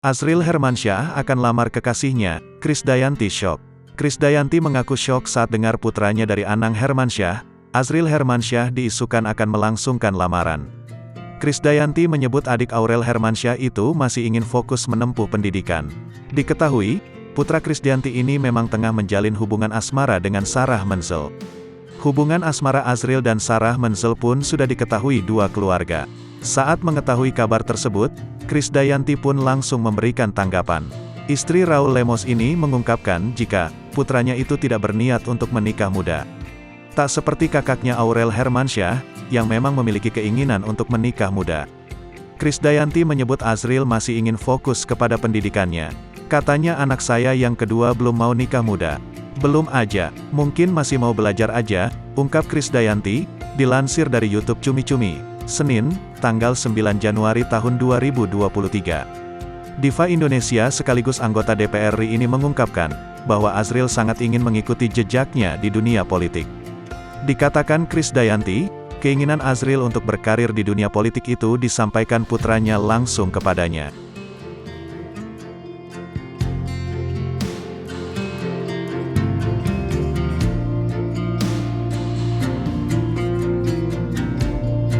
Azril Hermansyah akan lamar kekasihnya, Krisdayanti syok. Krisdayanti mengaku syok saat dengar putranya dari Anang Hermansyah, Azril Hermansyah diisukan akan melangsungkan lamaran. Krisdayanti menyebut adik Aurel Hermansyah itu masih ingin fokus menempuh pendidikan. Diketahui, putra Krisdayanti ini memang tengah menjalin hubungan asmara dengan Sarah Menzel. Hubungan asmara Azril dan Sarah Menzel pun sudah diketahui dua keluarga. Saat mengetahui kabar tersebut, Krisdayanti pun langsung memberikan tanggapan. Istri Raul Lemos ini mengungkapkan jika putranya itu tidak berniat untuk menikah muda. Tak seperti kakaknya Aurel Hermansyah, yang memang memiliki keinginan untuk menikah muda. Krisdayanti menyebut Azril masih ingin fokus kepada pendidikannya. Katanya anak saya yang kedua belum mau nikah muda. Belum aja, mungkin masih mau belajar aja, ungkap Krisdayanti, dilansir dari YouTube Cumi Cumi, Senin, tanggal 9 Januari tahun 2023. Diva Indonesia sekaligus anggota DPR RI ini mengungkapkan, bahwa Azril sangat ingin mengikuti jejaknya di dunia politik. Dikatakan Krisdayanti, keinginan Azril untuk berkarir di dunia politik itu disampaikan putranya langsung kepadanya.